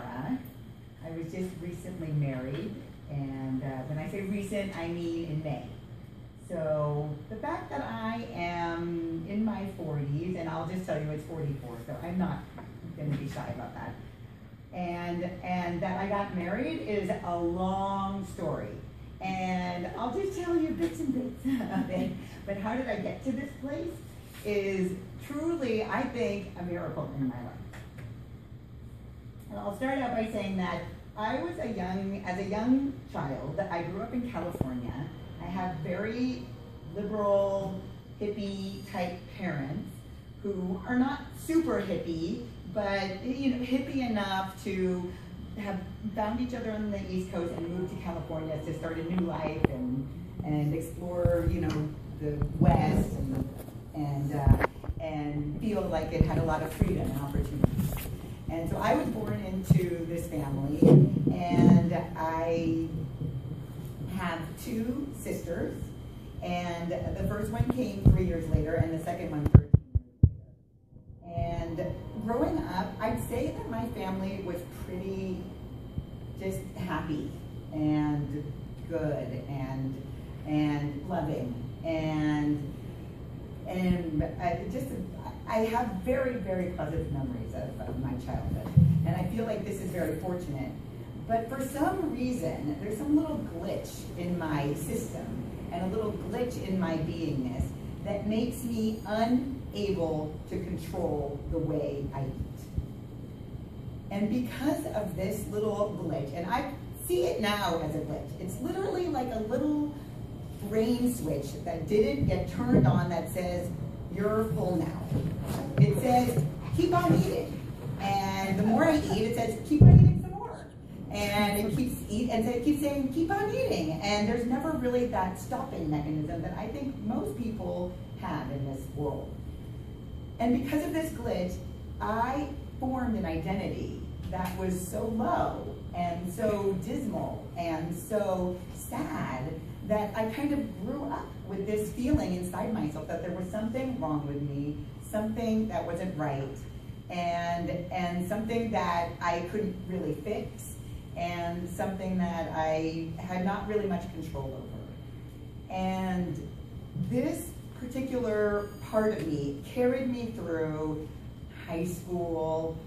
Sarah. I was just recently married, and when I say recent, I mean in May. So the fact that I am in my 40s, and I'll just tell you it's 44, so I'm not going to be shy about that. And that I got married is a long story. And I'll just tell you bits and bits of it. But how did I get to this place is truly, I think, a miracle in my life. And I'll start out by saying that as a young child, I grew up in California. I have very liberal, hippie type parents who are not super hippie, but hippie enough to have found each other on the East Coast and moved to California to start a new life and explore, the West and feel like it had a lot of freedom and opportunities. And so I was born into this family, and I have two sisters, and the first one came 3 years later, and the second one 13 years later. And growing up, I'd say that my family was pretty just happy and good and loving, and I have very, very positive memories of my childhood, and I feel like this is very fortunate. But for some reason, there's some little glitch in my system and a little glitch in my beingness that makes me unable to control the way I eat. And because of this little glitch, and I see it now as a glitch, it's literally like a little brain switch that didn't get turned on that says, you're full now. It says, keep on eating. And the more I eat, it says, keep on eating some more. And it keeps saying, keep on eating. And there's never really that stopping mechanism that I think most people have in this world. And because of this glitch, I formed an identity that was so low and so dismal and so sad that I kind of grew up with this feeling inside myself that there was something wrong with me, something that wasn't right, and something that I couldn't really fix, and something that I had not really much control over. And this particular part of me carried me through high school,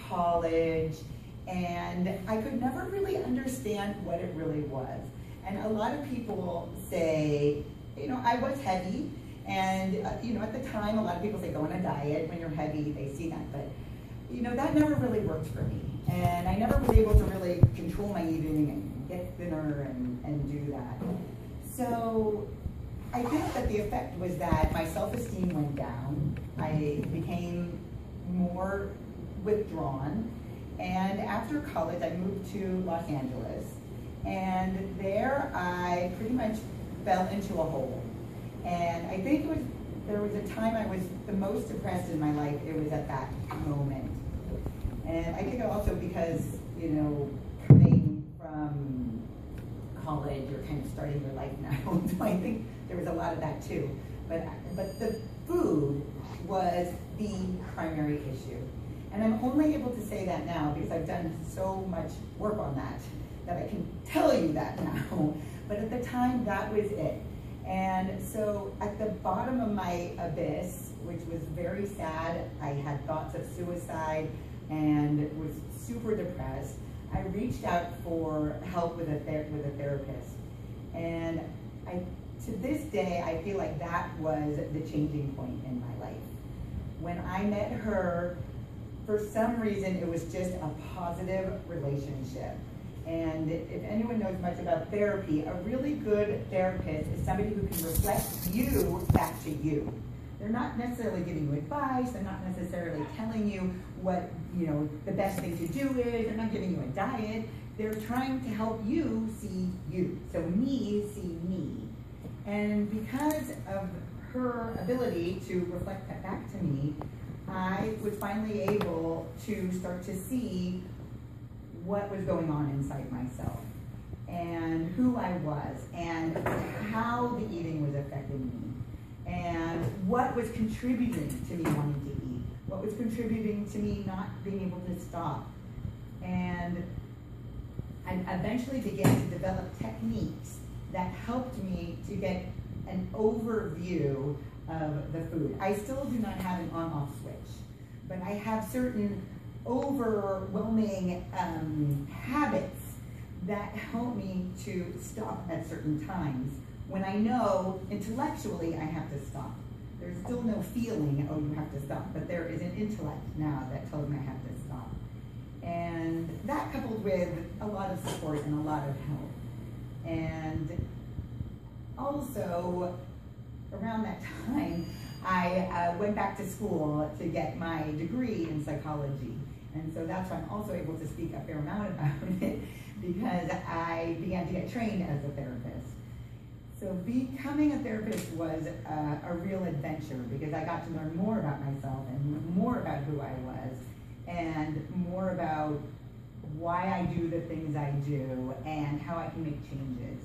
college, and I could never really understand what it really was. And a lot of people say, I was heavy, and at the time, a lot of people say go on a diet when you're heavy, they see that, but that never really worked for me. And I never was able to really control my eating and get thinner and do that. So I think that the effect was that my self-esteem went down. I became more withdrawn. And after college, I moved to Los Angeles. And there I pretty much fell into a hole. And I think there was a time I was the most depressed in my life. It was at that moment. And I think also because, coming from college, you're kind of starting your life now. So I think there was a lot of that too. But the food was the primary issue. And I'm only able to say that now because I've done so much work on that I can tell you that now. But at the time, that was it. And so at the bottom of my abyss, which was very sad, I had thoughts of suicide and was super depressed. I reached out for help with a therapist. And to this day, I feel like that was the changing point in my life. When I met her, for some reason, it was just a positive relationship. And if anyone knows much about therapy, a really good therapist is somebody who can reflect you back to you. They're not necessarily giving you advice, they're not necessarily telling you what the best thing to do is, they're not giving you a diet, they're trying to help you see you. So me see me. And because of her ability to reflect that back to me, I was finally able to start to see what was going on inside myself and who I was and how the eating was affecting me and what was contributing to me wanting to eat, what was contributing to me not being able to stop And I eventually began to develop techniques that helped me to get an overview of the food. I still do not have an on-off switch, but I have certain overwhelming habits that help me to stop at certain times when I know intellectually I have to stop. There's still no feeling, oh, you have to stop, but there is an intellect now that tells me I have to stop. And that coupled with a lot of support and a lot of help. And also, around that time, I went back to school to get my degree in psychology. And so that's why I'm also able to speak a fair amount about it, because I began to get trained as a therapist. So becoming a therapist was a real adventure, because I got to learn more about myself and more about who I was and more about why I do the things I do and how I can make changes.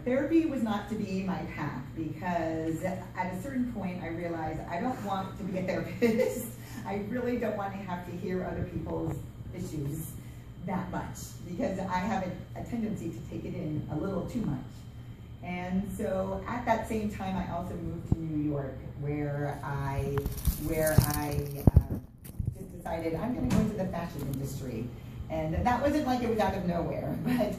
Therapy was not to be my path, because at a certain point I realized I don't want to be a therapist. I really don't want to have to hear other people's issues that much, because I have a tendency to take it in a little too much. And so at that same time, I also moved to New York, where I just decided I'm going to go into the fashion industry. And that wasn't like it was out of nowhere, but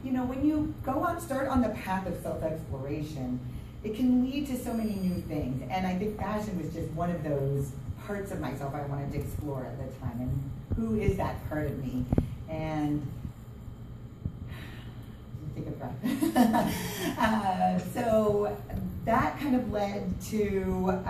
you know, when you start on the path of self-exploration, it can lead to so many new things. And I think fashion was just one of those parts of myself I wanted to explore at the time. And who is that part of me? And take a breath. So that kind of led to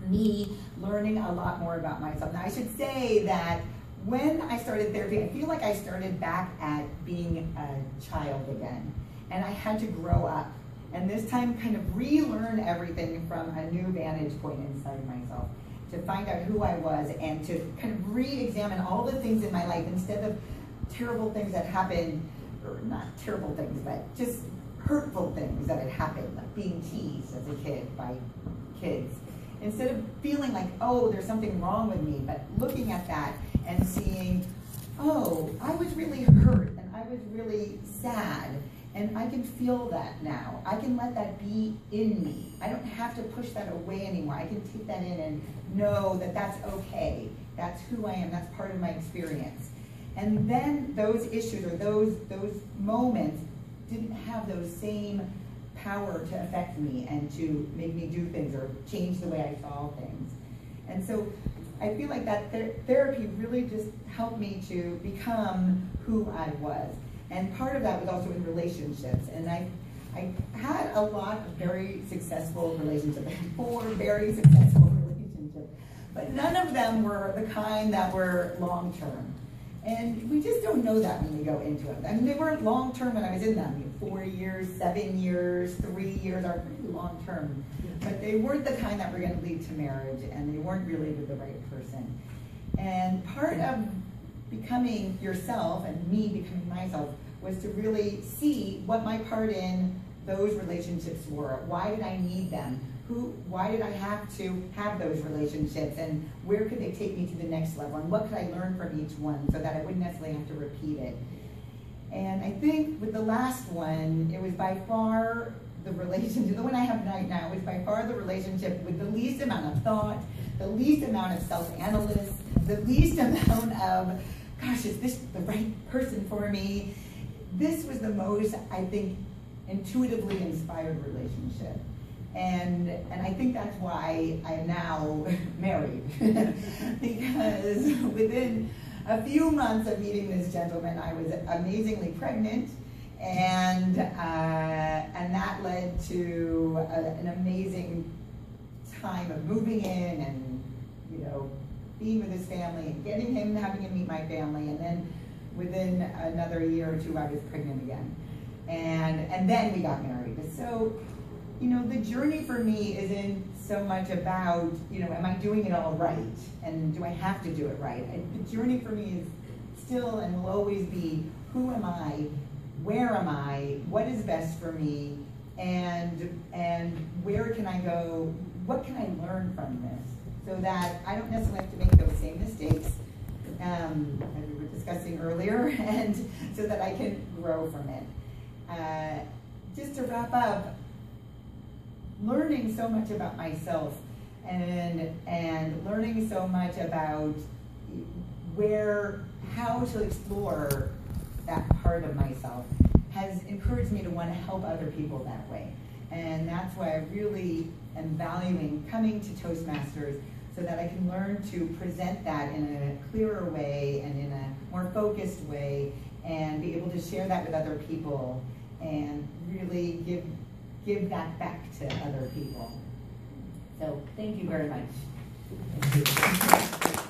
me learning a lot more about myself. Now I should say that when I started therapy, I feel like I started back at being a child again. And I had to grow up. And this time kind of relearn everything from a new vantage point inside myself, to find out who I was and to kind of re-examine all the things in my life instead of terrible things that happened, or not terrible things, but just hurtful things that had happened, like being teased as a kid by kids. Instead of feeling like, oh, there's something wrong with me, but looking at that and seeing, oh, I was really hurt and I was really sad, and I can feel that now. I can let that be in me. I don't have to push that away anymore. I can take that in and know that that's okay. That's who I am. That's part of my experience. And then those issues or those moments didn't have those same power to affect me and to make me do things or change the way I saw things. And so I feel like that therapy really just helped me to become who I was. And part of that was also in relationships. And I had a lot of very successful relationships. I had 4 very successful relationships. But none of them were the kind that were long-term. And we just don't know that when we go into it. I mean, they weren't long-term when I was in them. 4 years, 7 years, 3 years are pretty long-term. But they weren't the kind that were going to lead to marriage, and they weren't really with the right person. And part of becoming yourself and me becoming myself was to really see what my part in those relationships were. Why did I need them? Why did I have to have those relationships, and where could they take me to the next level, and what could I learn from each one so that I wouldn't necessarily have to repeat it? And I think with the last one, it was by far the relationship, the one I have right now, was by far the relationship with the least amount of thought, the least amount of self-analysis, the least amount of, gosh, is this the right person for me? This was the most, I think, intuitively inspired relationship. And I think that's why I am now married. Because within a few months of meeting this gentleman, I was amazingly pregnant, and that led to an amazing time of moving in and, you know, being with his family and having him meet my family, and then within another year or 2, I was pregnant again, and then we got married. So, you know, the journey for me isn't so much about, you know, am I doing it all right, and do I have to do it right? The journey for me is still and will always be, who am I, where am I, what is best for me, and where can I go, what can I learn from this, so that I don't necessarily have to make those same mistakes, as we were discussing earlier, and so that I can grow from it. Just to wrap up, learning so much about myself and learning so much about how to explore that part of myself has encouraged me to want to help other people that way. And that's why I really am valuing coming to Toastmasters, so that I can learn to present that in a clearer way and in a more focused way, and be able to share that with other people and really give that back to other people. So thank you very much. Thank you.